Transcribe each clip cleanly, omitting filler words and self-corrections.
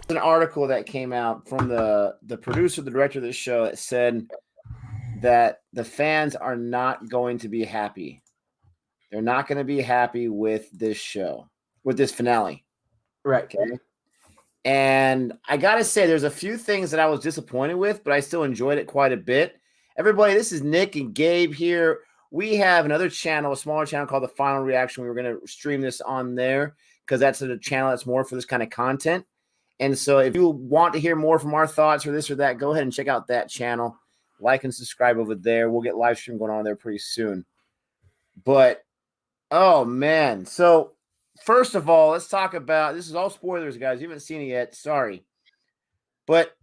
an article that came out from the producer, the director of the show, that said that the fans are not going to be happy. They're not going to be happy with this show, with this finale. Right. Okay. And I got to say, there's a few things that I was disappointed with, but I still enjoyed it quite a bit. Everybody, this is Nick and Gabe here. We have another channel, a smaller channel called The Final Reaction. We were going to stream this on there because that's a channel that's more for this kind of content. And so if you want to hear more from our thoughts or this or that, go ahead and check out that channel. Like and subscribe over there. We'll get live stream going on there pretty soon. But, oh, man. So, first of all, let's talk about – this is all spoilers, guys. You haven't seen it yet. Sorry. But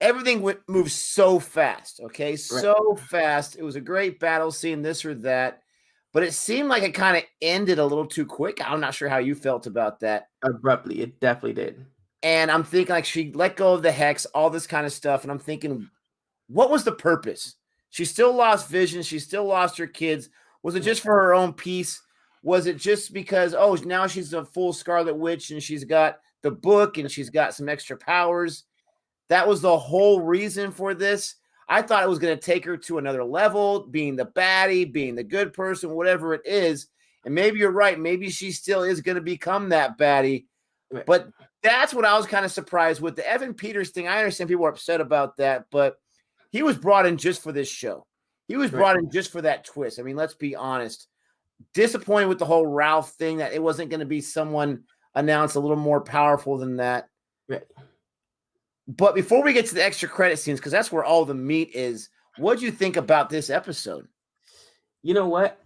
everything moves so fast, okay? So fast. It was a great battle scene, this or that. But it seemed like it kind of ended a little too quick. I'm not sure how you felt about that. Abruptly. It definitely did. And I'm thinking like she let go of the hex, all this kind of stuff. And I'm thinking, what was the purpose? She still lost Vision. She still lost her kids. Was it just for her own peace? Was it just because, oh, now she's a full Scarlet Witch and she's got the book and she's got some extra powers? That was the whole reason for this. I thought it was going to take her to another level, being the baddie, being the good person, whatever it is. And maybe you're right. Maybe she still is going to become that baddie. But that's what I was kind of surprised with. The Evan Peters thing, I understand people are upset about that, but he was brought in just for this show. He was brought in just for that twist. I mean, let's be honest. Disappointed with the whole Ralph thing, that it wasn't going to be someone announced a little more powerful than that. Right. But before we get to the extra credit scenes, because that's where all the meat is, what do you think about this episode? You know what?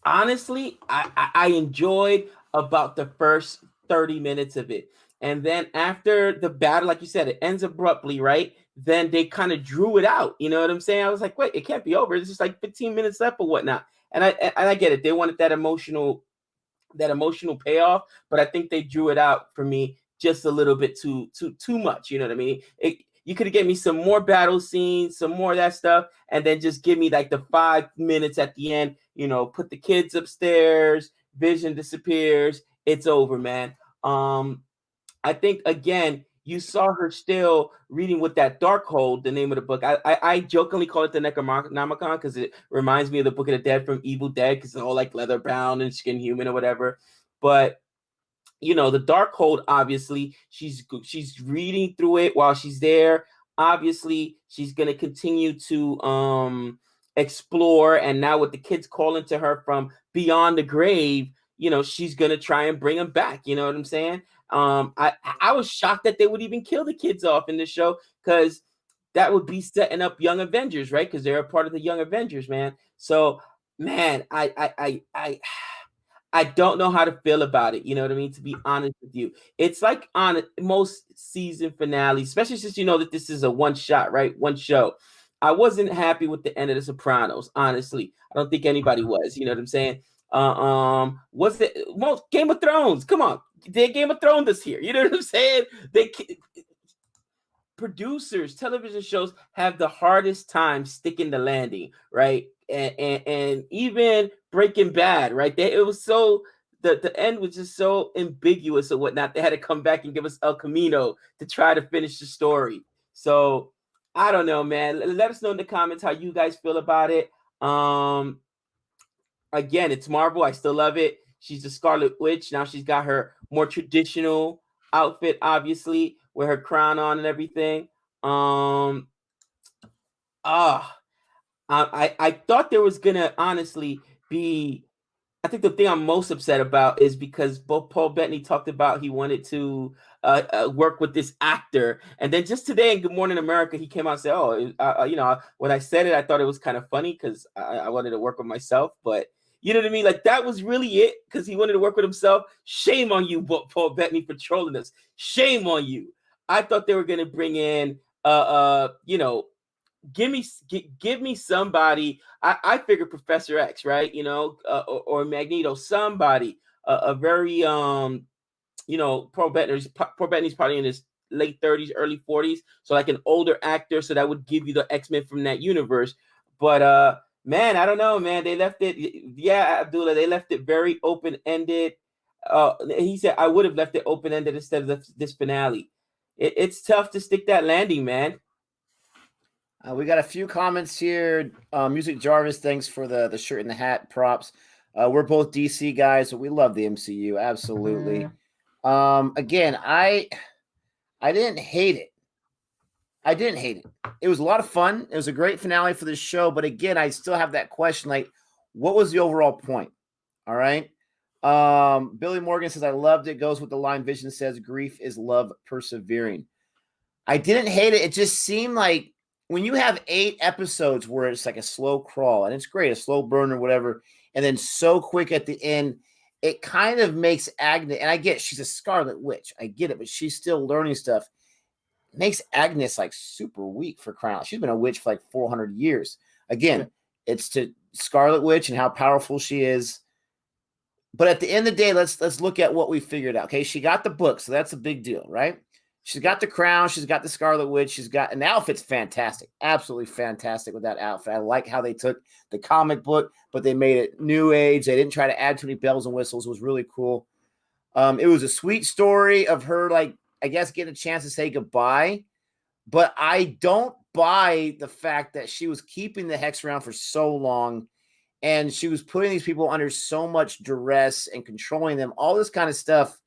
Honestly, I enjoyed about the first 30 minutes of it. And then after the battle, like you said, it ends abruptly, right? Then they kind of drew it out. You know what I'm saying? I was like, wait, it can't be over. It's just like 15 minutes left or whatnot. And I get it. They wanted that emotional payoff, but I think they drew it out for me just a little bit too much. You know what I mean? You could have given me some more battle scenes, some more of that stuff, and then just give me like the 5 minutes at the end, you know, put the kids upstairs, Vision disappears, it's over, man. I think, again, you saw her still reading with that Darkhold, the name of the book. I jokingly call it the Necronomicon because it reminds me of the Book of the Dead from Evil Dead because it's all like leather bound and skin human or whatever. But you know, the Darkhold, obviously, she's reading through it while she's there. Obviously, she's going to continue to explore. And now with the kids calling to her from beyond the grave, you know, she's going to try and bring them back. You know what I'm saying? I was shocked that they would even kill the kids off in this show because that would be setting up Young Avengers, right? Because they're a part of the Young Avengers, man. So, man, I don't know how to feel about it. You know what I mean? To be honest with you, it's like on most season finales, especially since you know that this is a one shot, right? One show. I wasn't happy with the end of The Sopranos. Honestly, I don't think anybody was. You know what I'm saying? Was it most Game of Thrones? Come on, they Game of Thrones this here. You know what I'm saying? Producers, television shows have the hardest time sticking the landing, right? And even Breaking Bad, right? It was so the end was just so ambiguous or whatnot. They had to come back and give us El Camino to try to finish the story. So I don't know, man. Let us know in the comments how you guys feel about it. Again, it's Marvel. I still love it. She's the Scarlet Witch. Now she's got her more traditional outfit, obviously, with her crown on and everything. I thought there was gonna honestly be. I think the thing I'm most upset about is because both Paul Bettany talked about he wanted to work with this actor, and then just today in Good Morning America, he came out and said, "Oh, you know, when I said it, I thought it was kind of funny because I wanted to work with myself, but." You know what I mean? Like that was really it because he wanted to work with himself. Shame on you, Paul Bettany, for trolling us. Shame on you. I thought they were gonna bring in, you know, give me somebody. I figure Professor X, right? You know, or Magneto, somebody, a very you know, Paul Bettany's probably in his late 30s, early 40s, so like an older actor, so that would give you the X-Men from that universe. But man, I don't know, man. They left it, yeah, Abdullah. They left it very open-ended. He said I would have left it open-ended instead of this finale. it's tough to stick that landing, man. We got a few comments here. Music Jarvis, thanks for the shirt and the hat props. We're both DC guys, but we love the MCU. Absolutely. Again, I didn't hate it. I didn't hate it. It was a lot of fun. It was a great finale for this show. But again, I still have that question, like, what was the overall point? All right. Billy Morgan says, I loved it. Goes with the line Vision says, grief is love persevering. I didn't hate it. It just seemed like when you have 8 episodes where it's like a slow crawl, and it's great, a slow burn or whatever, and then so quick at the end, it kind of makes Agnes, and I get she's a Scarlet Witch. I get it, but she's still learning stuff. It makes Agnes like super weak for crying out. She's been a witch for like 400 years. Again, it's to Scarlet Witch and how powerful she is. But at the end of the day, let's look at what we figured out. Okay, she got the book, so that's a big deal, right? She's got the crown. She's got the Scarlet Witch. She's got an outfit's fantastic. Absolutely fantastic with that outfit. I like how they took the comic book, but they made it new age. They didn't try to add too many bells and whistles. It was really cool. It was a sweet story of her, like, I guess, getting a chance to say goodbye. But I don't buy the fact that she was keeping the Hex around for so long, and she was putting these people under so much duress and controlling them, all this kind of stuff,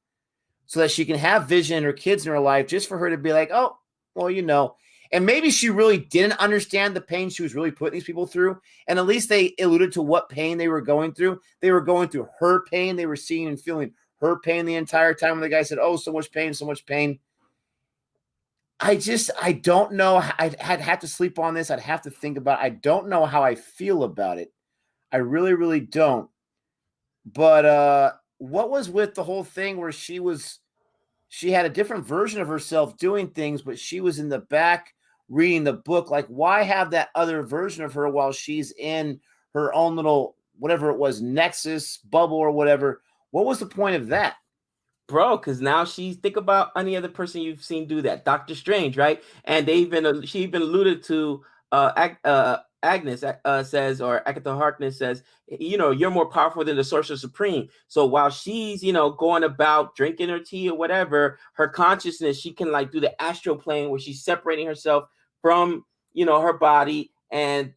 so that she can have Vision and her kids in her life, just for her to be like, oh, well, you know. And maybe she really didn't understand the pain she was really putting these people through. And at least they alluded to what pain they were going through. They were going through her pain. They were seeing and feeling her pain the entire time. When the guy said, oh, so much pain, so much pain. I don't know. I'd have to sleep on this. I'd have to think about it. I don't know how I feel about it. I really, really don't. But what was with the whole thing where she had a different version of herself doing things, but she was in the back reading the book? Like, why have that other version of her while she's in her own little, whatever it was, Nexus bubble or whatever? What was the point of that? Bro, because now think about any other person you've seen do that. Doctor Strange, right? And she even alluded to Agnes says, or Agatha Harkness says, you're more powerful than the Sorcerer Supreme. So while she's, going about drinking her tea or whatever, her consciousness, she can like do the astral plane where she's separating herself from, her body. And,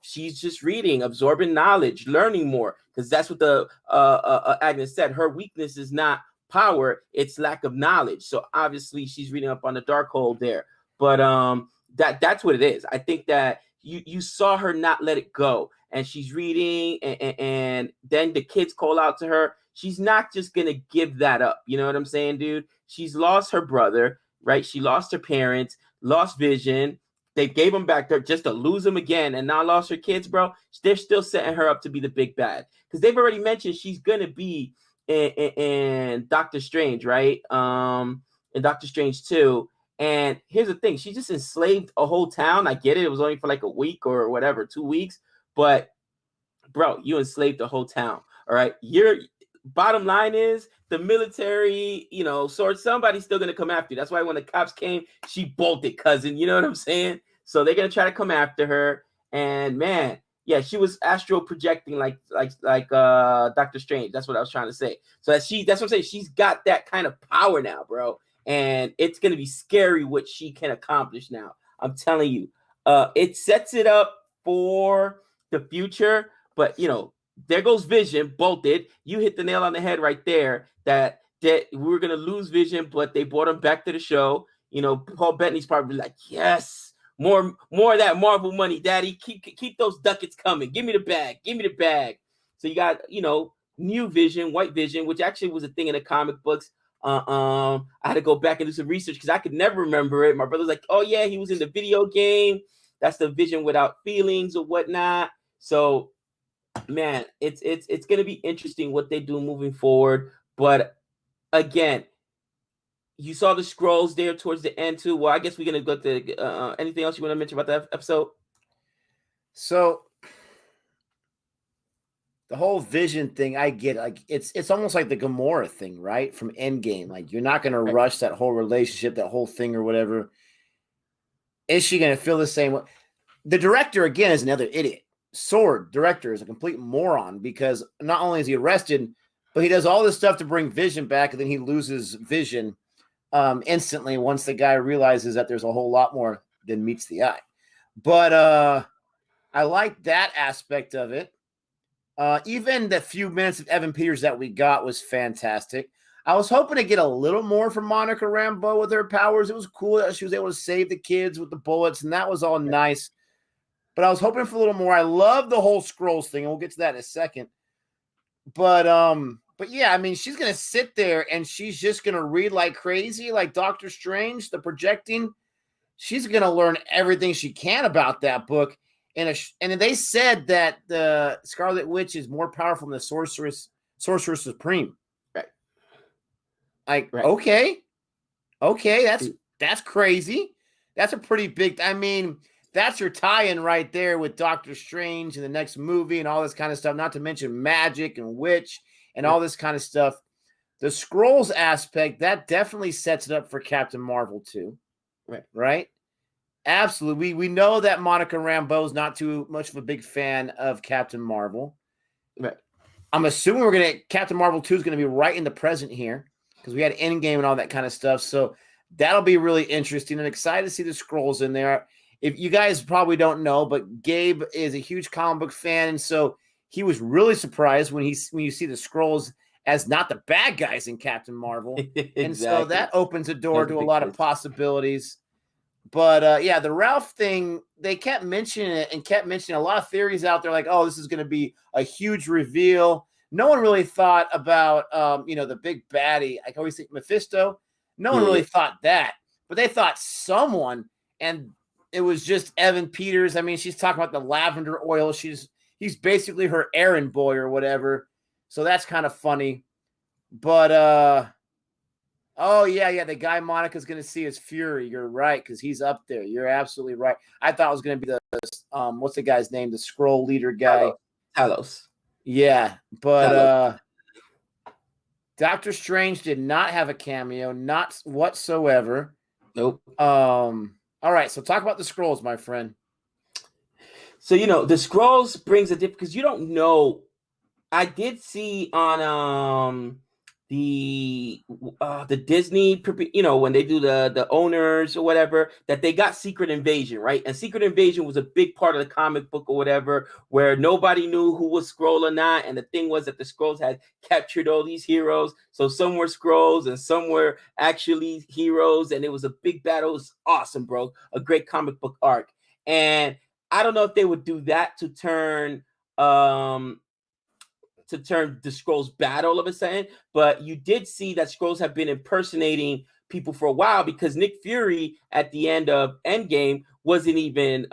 she's just reading, absorbing knowledge, learning more, because that's what the Agnes said. Her weakness is not power, it's lack of knowledge. So obviously she's reading up on the Darkhold there. But that's what it is. I think that you saw her not let it go, and she's reading, and then the kids call out to her. She's not just gonna give that up. You know what I'm saying, dude? She's lost her brother, right? She lost her parents, lost Vision. They gave him back there just to lose him again, and now lost her kids, bro. They're still setting her up to be the big bad, because they've already mentioned she's gonna be in Doctor Strange, right? In Doctor Strange 2. And here's the thing, she just enslaved a whole town. I get it. It was only for like a week or whatever, 2 weeks. But bro, you enslaved the whole town. All right. Your bottom line is the military, somebody's still gonna come after you. That's why when the cops came, she bolted, cousin. You know what I'm saying? So they're gonna try to come after her. And man, yeah, she was astral projecting like Doctor Strange. That's what I was trying to say. So that's what I'm saying. She's got that kind of power now, bro. And it's gonna be scary what she can accomplish now. I'm telling you. It sets it up for the future, but there goes Vision, bolted. You hit the nail on the head right there. That we were gonna lose Vision, but they brought him back to the show. Paul Bettany's probably like, yes. More of that Marvel money, Daddy. Keep those ducats coming. Give me the bag. Give me the bag. So you got, new Vision, White Vision, which actually was a thing in the comic books. I had to go back and do some research because I could never remember it. My brother's like, oh yeah, he was in the video game. That's the Vision without feelings or whatnot. So, man, it's gonna be interesting what they do moving forward. But again, you saw the scrolls there towards the end too. Well, I guess we're gonna go to anything else you want to mention about that episode? So the whole Vision thing, I get it. Like it's almost like the Gamora thing, right? From Endgame. Like you're not gonna rush that whole relationship, that whole thing or whatever. Is she gonna feel the same way? The director again is another idiot. Sword director is a complete moron, because not only is he arrested, but he does all this stuff to bring Vision back, and then he loses Vision instantly once the guy realizes that there's a whole lot more than meets the eye. But I like that aspect of it. Even the few minutes of Evan Peters that we got was fantastic. I was hoping to get a little more from Monica Rambeau with her powers. It was cool that she was able to save the kids with the bullets, and that was all nice. But I was hoping for a little more. I love the whole Skrulls thing, and we'll get to that in a second. But yeah, I mean, she's gonna sit there and she's just gonna read like crazy, like Doctor Strange, the projecting. She's gonna learn everything she can about that book. And they said that the Scarlet Witch is more powerful than the Sorcerer Supreme. Right. Like, Right. okay, that's crazy. That's a pretty big. I mean, that's your tie-in right there with Doctor Strange and the next movie and all this kind of stuff. Not to mention magic and witch and all this kind of stuff. The Skrulls aspect that definitely sets it up for Captain Marvel too. Right. Absolutely. We know that Monica Rambeau is not too much of a big fan of Captain Marvel. Right. I'm assuming Captain Marvel 2 is going to be right in the present here because we had Endgame and all that kind of stuff. So that'll be really interesting. I'm excited to see the Skrulls in there. If you guys probably don't know, but Gabe is a huge comic book fan, and so he was really surprised when you see the Skrulls as not the bad guys in Captain Marvel. Exactly. And so that opens a door to a lot of possibilities. But yeah, the Ralph thing, they kept mentioning it and kept mentioning a lot of theories out there like, oh, this is going to be a huge reveal. No one really thought about, the big baddie. I always think Mephisto. No one really thought that. But they thought someone, and it was just Evan Peters. I mean, she's talking about the lavender oil. He's basically her errand boy or whatever. So that's kind of funny. But oh, yeah. The guy Monica's going to see is Fury. You're right, because he's up there. You're absolutely right. I thought it was going to be what's the guy's name? The Skrull leader guy. Talos. Yeah, but Doctor Strange did not have a cameo, not whatsoever. Nope. All right, so talk about the Skrulls, my friend. So, the Skrulls brings a different, because you don't know. I did see on the Disney, when they do the owners or whatever, that they got Secret Invasion, right? And Secret Invasion was a big part of the comic book or whatever, where nobody knew who was Skrull or not. And the thing was that the Skrulls had captured all these heroes. So some were Skrulls and some were actually heroes. And it was a big battle. It was awesome, bro. A great comic book arc. And I don't know if they would do that to turn the Skrulls bad all of a sudden, but you did see that Skrulls have been impersonating people for a while, because Nick Fury at the end of Endgame wasn't even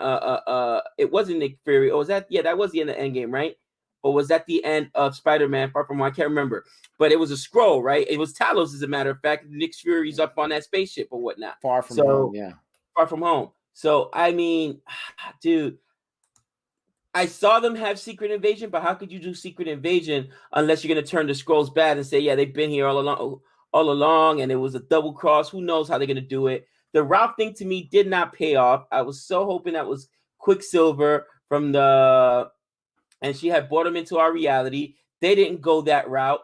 it wasn't Nick Fury. Or was that that was the end of Endgame, right? Or was that the end of Spider-Man Far From Home? I can't remember. But it was a Skrull, right? It was Talos, as a matter of fact. Nick Fury's up on that spaceship or whatnot. Far From Home, yeah. Far From Home. So I mean, dude, I saw them have Secret Invasion, but how could you do Secret Invasion unless you're going to turn the Skrulls bad and say, yeah, they've been here all along, and it was a double cross. Who knows how they're going to do it? The Ralph thing to me did not pay off. I was so hoping that was Quicksilver and she had brought him into our reality. They didn't go that route.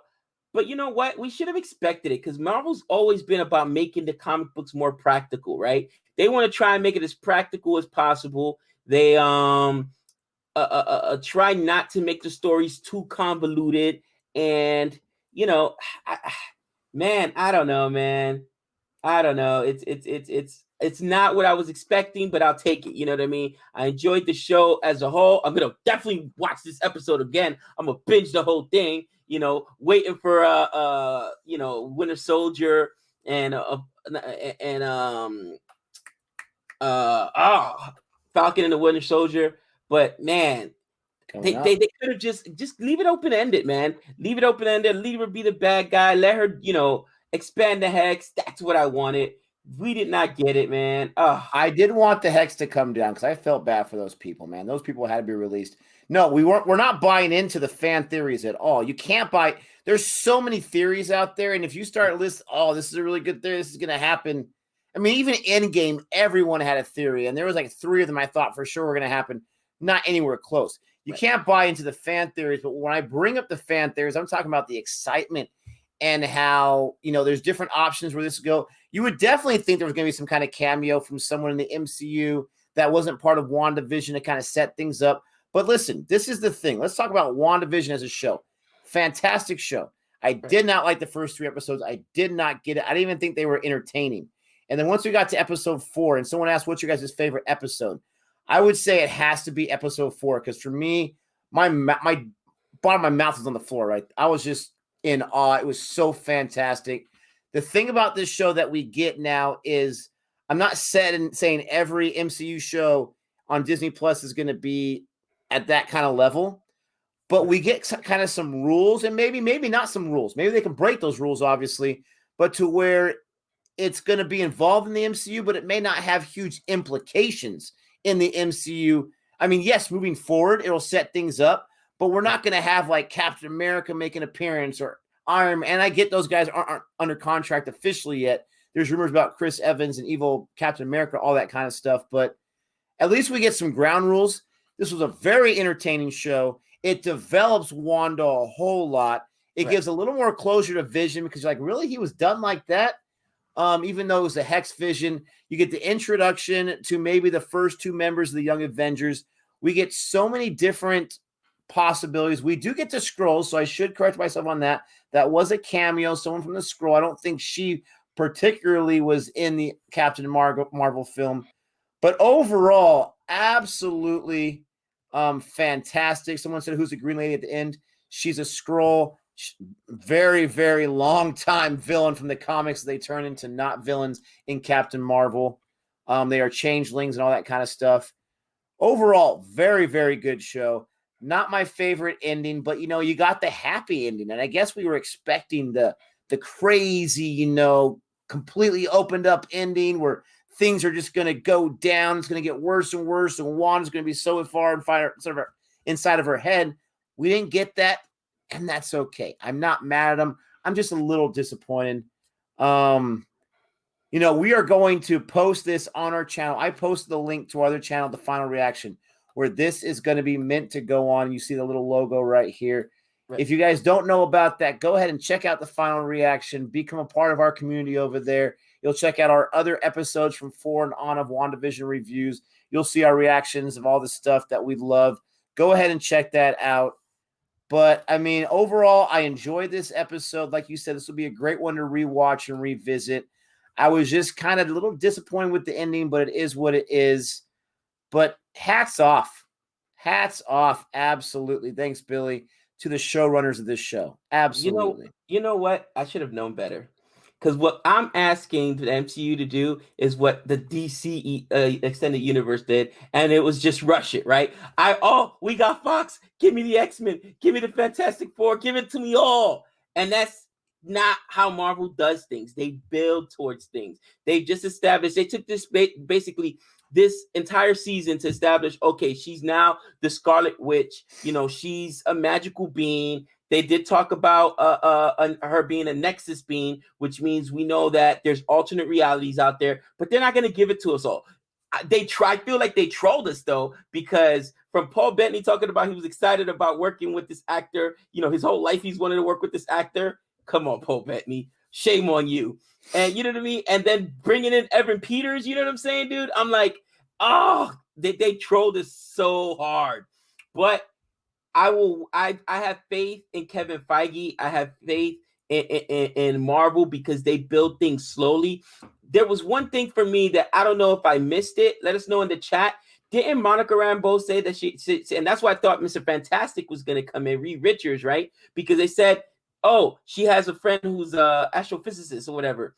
But you know what? We should have expected it, because Marvel's always been about making the comic books more practical, right? They want to try and make it as practical as possible. They try not to make the stories too convoluted, and I don't know, man. I don't know. It's not what I was expecting, but I'll take it. You know what I mean? I enjoyed the show as a whole. I'm gonna definitely watch this episode again. I'm gonna binge the whole thing. Waiting for Winter Soldier and Falcon and the Winter Soldier. But man, they could have just leave it open ended, man. Leave it open ended. Leave her be the bad guy. Let her, expand the Hex. That's what I wanted. We did not get it, man. I did want the Hex to come down because I felt bad for those people, man. Those people had to be released. No, we're not buying into the fan theories at all. You can't buy. There's so many theories out there, and if you start listing, this is a really good theory, this is going to happen. I mean, even Endgame, everyone had a theory, and there was like 3 of them I thought for sure were going to happen. Not anywhere close. You can't buy into the fan theories, but when I bring up the fan theories, I'm talking about the excitement and how, there's different options where this will go. you would definitely think there was going to be some kind of cameo from someone in the MCU that wasn't part of WandaVision to kind of set things up. But listen, this is the thing. Let's talk about WandaVision as a show. Fantastic show. I did not like the first 3 episodes. I did not get it. I didn't even think they were entertaining. And then once we got to episode 4 and someone asked, what's your guys' favorite episode? I would say it has to be episode 4 because for me, my bottom of my mouth was on the floor, right? I was just in awe. It was so fantastic. The thing about this show that we get now is I'm not saying every MCU show on Disney Plus is going to be at that kind of level, but we get kind of some rules and maybe not some rules. Maybe they can break those rules, obviously, but to where it's going to be involved in the MCU, but it may not have huge implications in the MCU. I mean, yes, moving forward, it'll set things up, but we're not going to have like Captain America make an appearance or Iron Man. And I get those guys aren't under contract officially yet. There's rumors about Chris Evans and evil Captain America, all that kind of stuff. But at least we get some ground rules. This was a very entertaining show. It develops Wanda a whole lot. It gives a little more closure to Vision because you're like, really? He was done like that? Even though it was a Hex Vision. You get the introduction to maybe the first 2 members of the Young Avengers. We get so many different possibilities. We do get to Skrulls, so I should correct myself on that. That was a cameo, someone from the Skrull. I don't think she particularly was in the Captain Marvel film. But overall, absolutely fantastic. Someone said, who's the Green Lady at the end? She's a Skrull. Very, very long time villain from the comics. They turn into not villains in Captain Marvel. They are changelings and all that kind of stuff. Overall, very, very good show. Not my favorite ending, but, you got the happy ending. And I guess we were expecting the crazy, completely opened up ending where things are just going to go down. It's going to get worse and worse. And Wanda's going to be so far inside of her head. We didn't get that. And that's okay. I'm not mad at them. I'm just a little disappointed. We are going to post this on our channel. I posted the link to our other channel, The Final Reaction, where this is going to be meant to go on. You see the little logo right here. Right. If you guys don't know about that, go ahead and check out The Final Reaction. Become a part of our community over there. You'll check out our other episodes from 4 and on of WandaVision reviews. You'll see our reactions of all the stuff that we love. Go ahead and check that out. But, I mean, overall, I enjoyed this episode. Like you said, this will be a great one to rewatch and revisit. I was just kind of a little disappointed with the ending, but it is what it is. But hats off. Hats off. Absolutely. Thanks, Billy, to the showrunners of this show. Absolutely. You know what? I should have known better. Because what I'm asking the MCU to do is what the DC extended universe did, and it was just rush it, right? We got Fox. Give me the X-Men. Give me the Fantastic Four. Give it to me all. And that's not how Marvel does things. They build towards things. They just established. They took this basically this entire season to establish. Okay, she's now the Scarlet Witch. She's a magical being. They did talk about her being a Nexus being, which means we know that there's alternate realities out there, but they're not going to give it to us all. I feel like they trolled us, though, because from Paul Bettany talking about he was excited about working with this actor, his whole life he's wanted to work with this actor. Come on, Paul Bettany. Shame on you. And you know what I mean? And then bringing in Evan Peters, you know what I'm saying, dude? I'm like, they trolled us so hard. But I have faith in Kevin Feige. I have faith in Marvel because they build things slowly. There was one thing for me that I don't know if I missed it. Let us know in the chat. Didn't Monica Rambeau say that she and that's why I thought Mr. Fantastic was going to come in, Reed Richards, right? Because they said, she has a friend who's an astrophysicist or whatever.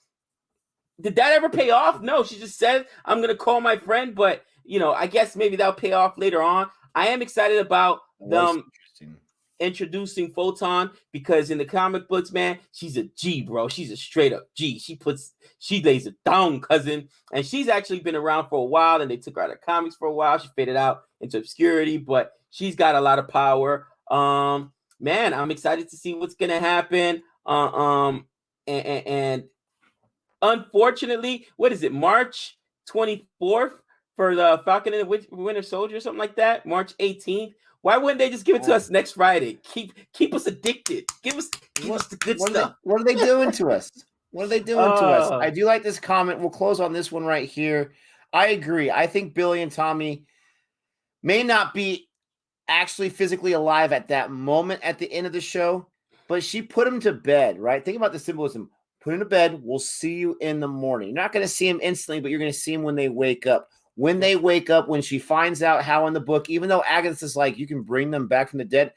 Did that ever pay off? No, she just said, I'm going to call my friend, but, I guess maybe that'll pay off later on. I am excited about them introducing Photon because in the comic books, man, she's a G, bro. She's a straight up G. She lays it down, cousin. And she's actually been around for a while, and they took her out of comics for a while. She faded out into obscurity, but she's got a lot of power. Man, I'm excited to see what's gonna happen. And unfortunately, what is it, March 24th for the Falcon and the Winter Soldier or something like that? March 18th. Why wouldn't they just give it to us next Friday? Keep us addicted. Give us the good stuff. What are they doing to us? What are they doing to us? I Uh, do like this comment. We'll close on this one right here. I agree. I think Billy and Tommy may not be actually physically alive at that moment at the end of the show, but she put him to bed, right? Think about the symbolism. Put him to bed. We'll see you in the morning. You're not going to see him instantly, but you're going to see him when they wake up. When they wake up, when she finds out how in the book, even though Agatha's like, you can bring them back from the dead,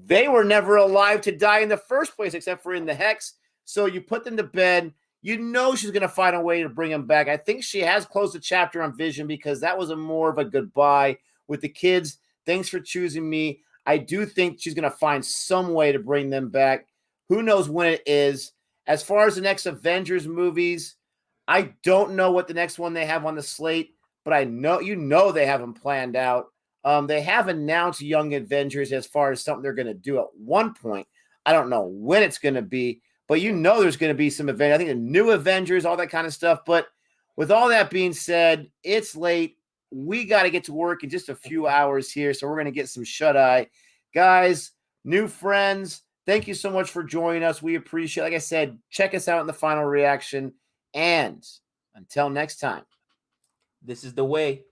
they were never alive to die in the first place, except for in the hex. So you put them to bed. You know she's going to find a way to bring them back. I think she has closed the chapter on Vision because that was a more of a goodbye with the kids. Thanks for choosing me. I do think she's going to find some way to bring them back. Who knows when it is. As far as the next Avengers movies, I don't know what the next one they have on the slate, but I know they have them planned out. They have announced Young Avengers as far as something they're going to do at one point. I don't know when it's going to be, but there's going to be some event. I think the new Avengers, all that kind of stuff. But with all that being said, it's late. We got to get to work in just a few hours here, so we're going to get some shut-eye. Guys, new friends, thank you so much for joining us. We appreciate it. Like I said, check us out in the final reaction. And until next time. This is the way.